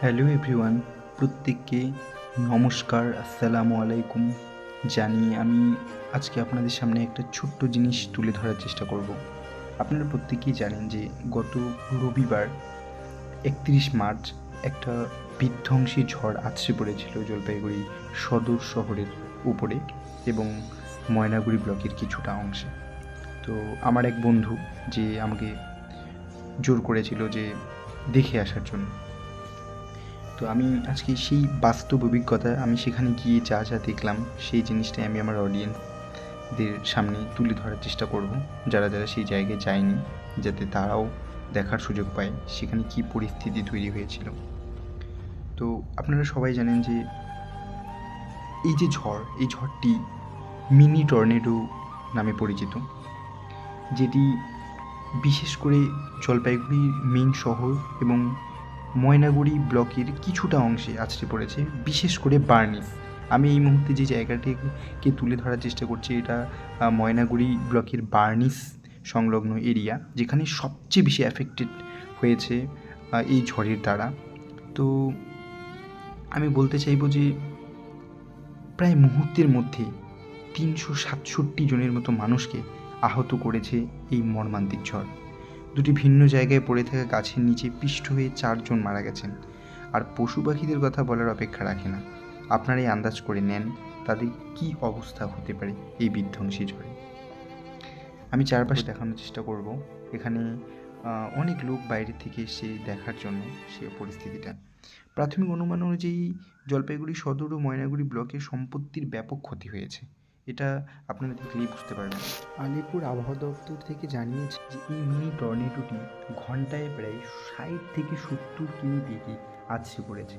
Hello everyone, প্রত্যেককে নমস্কার, আসসালামু আলাইকুম জানিয়ে আমি আজকে আপনাদের সামনে একটা ছোট্ট জিনিস তুলে ধরার চেষ্টা করব। আপনারা প্রত্যেকেই জানেন যে গত রবিবার ৩১ মার্চ একটা বিধ্বংসী ঝড় আছড়ে পড়েছিল জলপাইগুড়ি সদর শহরের উপরে এবং ময়নাগুড়ি ব্লকের কিছুটা অংশে। তো আমার এক বন্ধু যে আমাকে জোর করেছিল যে দেখে আসার জন্য। তো আমি আজকে সেই বাস্তব অভিজ্ঞতা আমি সেখানে গিয়ে যা যা দেখলাম সেই জিনিসটাই আমি আমার অডিয়েন্সদের সামনে তুলে ধরার চেষ্টা করব, যারা যারা সেই জায়গায় যায়নি, যাতে তারাও দেখার সুযোগ পায় সেখানে কী পরিস্থিতি তৈরি হয়েছিল। তো আপনারা সবাই জানেন যে এই যে ঝড়, এই ঝড়টি মিনি টর্নেডো নামে পরিচিত, যেটি বিশেষ করে জলপাইগুড়ি মেইন শহর এবং ময়নাগুড়ি ব্লকের কিছুটা অংশে আছড়ে পড়েছে, বিশেষ করে বার্নিস। আমি এই মুহূর্তে যে জায়গাটিকে তুলে ধরার চেষ্টা করছি এটা ময়নাগুড়ি ব্লকের বার্নিস সংলগ্ন এরিয়া, যেখানে সবচেয়ে বেশি অ্যাফেক্টেড হয়েছে এই ঝড়ের দ্বারা। তো আমি বলতে চাইবো যে প্রায় মুহূর্তের মধ্যে ৩৬৭ জনের মতো মানুষকে আহত করেছে এই মর্মান্তিক ঝড়। দুটি ভিন্ন জায়গায় পড়ে থাকা গাছের নিচে পিষ্ট হয়ে ৪ জন মারা গেছেন। আর পশু পাখিদের কথা বলার অপেক্ষা রাখে না। আপনারাই আন্দাজ করে নেন তাদের কী অবস্থা হতে পারে এই বিধ্বংসী ঝড়ে। আমি চারপাশে দেখানোর চেষ্টা করব। এখানে অনেক লোক বাইরে থেকে এসে দেখার জন্য সে পরিস্থিতিটা। প্রাথমিক অনুমান অনুযায়ী জলপাইগুড়ি সদর ও ময়নাগুড়ি ব্লকের সম্পত্তির ব্যাপক ক্ষতি হয়েছে। এটা আপনারা দেখলেই বুঝতে পারবেন। আলিপুর আবহাওয়া দপ্তর থেকে জানিয়েছে যে এই মিনি টর্নেডোটি ঘন্টায় প্রায় ৬০ থেকে ৭০ কিমি বেগে আছড়ে পড়েছে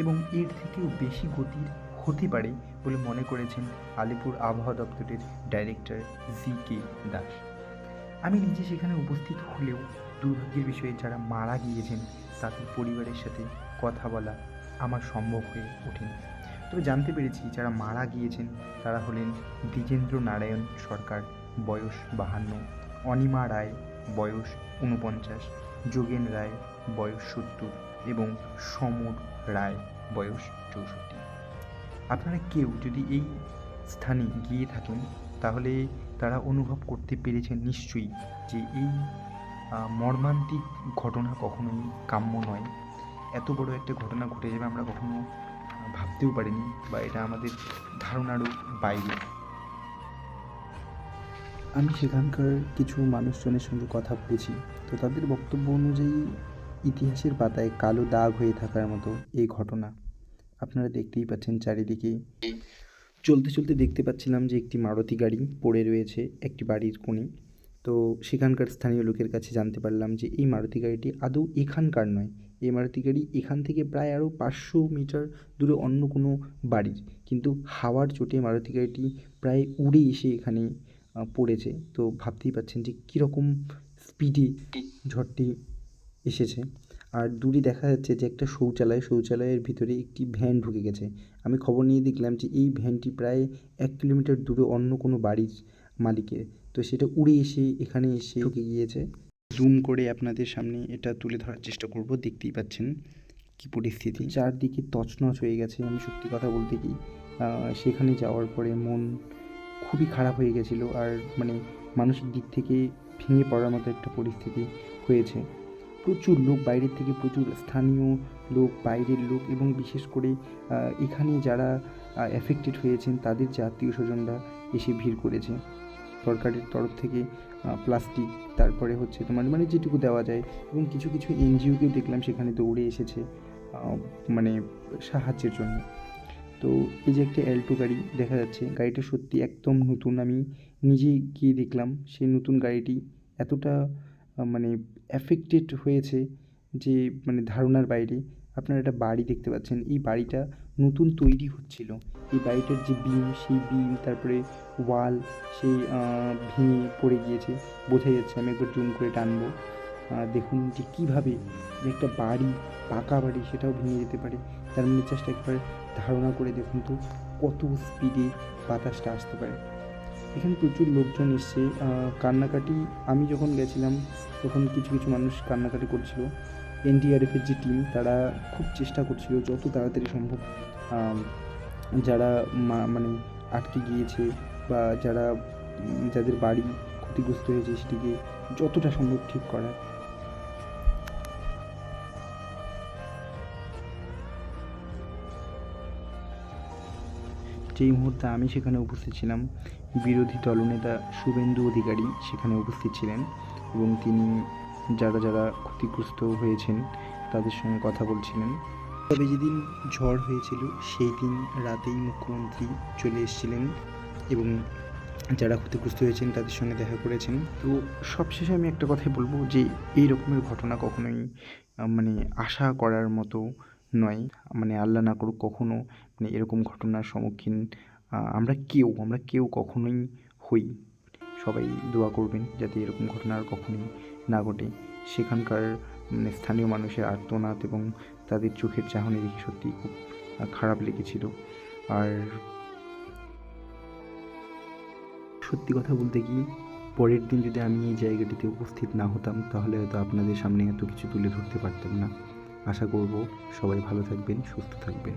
এবং এর থেকেও বেশি গতির হতে পারে বলে মনে করেছেন আলিপুর আবহাওয়া দপ্তরের ডাইরেক্টর জি.কে. দাস। আমি নিজে সেখানে উপস্থিত হলেও দুর্ভাগ্যের বিষয়ে যারা মারা গিয়েছেন তাদের পরিবারের সাথে কথা বলা আমার সম্ভব হয়ে ওঠেনি। তবে জানতে পেরেছি যারা মারা গিয়েছেন তারা হলেন দ্বিজেন্দ্র নারায়ণ সরকার, বয়স ৫২, অনিমা রায়, বয়স ৪৯, যোগেন রায়, বয়স ৭০ এবং সমর রায়, বয়স ৬৪। আপনারা কেউ যদি এই স্থানে গিয়ে থাকেন তাহলে তারা অনুভব করতে পেরেছেন নিশ্চয়ই যে এই মর্মান্তিক ঘটনা কখনোই কাম্য নয়। এত বড় একটা ঘটনা ঘটে যাবে আমরা কখনো ভাবতেও পারিনি, বা এটা আমাদের ধারণারও বাইরে। আমি সেখানকার কিছু মানুষজনের সঙ্গে কথা বলেছি, তো তাদের বক্তব্য অনুযায়ী ইতিহাসের পাতায় কালো দাগ হয়ে থাকার মতো এই ঘটনা। আপনারা দেখতেই পাচ্ছেন চারিদিকে। চলতে চলতে দেখতে পাচ্ছিলাম যে একটি মারুতি গাড়ি পড়ে রয়েছে একটি বাড়ির কোণে। তো সেখানকার স্থানীয় লোকের কাছে জানতে পারলাম যে এই মারুতি গাড়িটি আদৌ এখানকার নয়। এই মারুতি গাড়ি এখান থেকে প্রায় আরও ৫০০ মিটার দূরে অন্য কোনো বাড়ির, কিন্তু হাওয়ার চোটে মারুতি গাড়িটি প্রায় উড়ে এসে এখানে পড়েছে। তো ভাবতেই পারছেন যে কীরকম স্পিডে ঝড়টি এসেছে। আর দূরে দেখা যাচ্ছে যে একটা শৌচালয়ের ভিতরে একটি ভ্যান ঢুকে গেছে। আমি খবর নিয়ে দেখলাম যে এই ভ্যানটি প্রায় ১ কিলোমিটার দূরে অন্য কোনো বাড়ির মালিকের, তো সেটা উড়ে এসে এখানে এসে ঢুকে গিয়েছে। জুম করে আপনাদের সামনে এটা তুলে ধরার চেষ্টা করব। দেখতেই পাচ্ছেন কী পরিস্থিতি, চারদিকে তছনছ হয়ে গেছে। আমি সত্যি কথা বলতে কি সেখানে যাওয়ার পরে মন খুবই খারাপ হয়ে গেছিলো, আর মানে মানসিক দিক থেকে ভেঙে পড়ার মতো একটা পরিস্থিতি হয়েছে। প্রচুর লোক বাইরের থেকে, প্রচুর স্থানীয় লোক, বাইরের লোক এবং বিশেষ করে এখানে যারা অ্যাফেক্টেড হয়েছেন তাদের যে আত্মীয় স্বজনরা এসে ভিড় করেছে। সরকারের তরফ থেকে প্লাস্টিক, তারপরে হচ্ছে তোমার মানে যেটুকু দেওয়া যায়, এবং কিছু কিছু এনজিওকেও দেখলাম সেখানে দৌড়ে এসেছে মানে সাহায্যের জন্য। তো এই যে একটা অ্যাল্টো গাড়ি দেখা যাচ্ছে, গাড়িটা সত্যি একদম নতুন। আমি নিজে গিয়ে দেখলাম সেই নতুন গাড়িটি এতটা মানে অ্যাফেক্টেড হয়েছে যে মানে ধারণার বাইরে। আপনারা একটা বাড়ি দেখতে পাচ্ছেন, এই বাড়িটা নতুন তৈরি হচ্ছিল। এই বাড়িটার যে বিম, সেই বিম তারপরে ওয়াল সেই ভেঙে পড়ে গিয়েছে, বোঝাই যাচ্ছে। আমি একবার জুম করে টানবো, দেখুন যে কীভাবে যে একটা বাড়ি, পাকা বাড়ি, সেটাও ভেঙে যেতে পারে। তার মানে জাস্ট একবার ধারণা করে দেখুন তো কত স্পিডে বাতাসটা আসতে পারে। এখানে প্রচুর লোকজন এসছে, কান্নাকাটি। আমি যখন গেছিলাম তখন কিছু কিছু মানুষ কান্নাকাটি করছিল। এনডিআরএফের যে টিম তারা খুব চেষ্টা করছিল যত তাড়াতাড়ি সম্ভব যারা মানে আটকে গিয়েছে বা যাদের বাড়ি ক্ষতিগ্রস্ত হয়েছে সেটিকে যতটা সম্ভব ঠিক করার। যেই মুহূর্তে আমি সেখানে উপস্থিত ছিলাম, বিরোধী দলনেতা শুভেন্দু অধিকারী সেখানে উপস্থিত ছিলেন এবং তিনি যারা ক্ষতিগ্রস্ত হয়েছেন তাদের সঙ্গে কথা বলছিলেন। তবে যেদিন ঝড় হয়েছিল সেই দিন রাতেই মুখ্যমন্ত্রী চলে এসেছিলেন এবং যারা ক্ষতিগ্রস্ত হয়েছেন তাদের সঙ্গে দেখা করেছেন। তো সবশেষে আমি একটা কথাই বলবো যে এই রকমের ঘটনা কখনোই মানে আশা করার মতো নয়। মানে আল্লাহ না করুক কখনো মানে এরকম ঘটনার সম্মুখীন আমরা কেউ কখনোই হই। সবাই দোয়া করবেন যাতে এরকম ঘটনা আর কখনোই না ঘটে। সেখানকার মানে স্থানীয় মানুষের আর্তনাদ এবং তাদের চোখের চাহনি দেখে সত্যিই খুব খারাপ লেগেছিল। আর সত্যি কথা বলতে কি, পরের দিন যদি আমি এই জায়গাটিতে উপস্থিত না হতাম তাহলে হয়তো আপনাদের সামনে এত কিছু তুলে ধরতে পারতাম না। আশা করব সবাই ভালো থাকবেন, সুস্থ থাকবেন।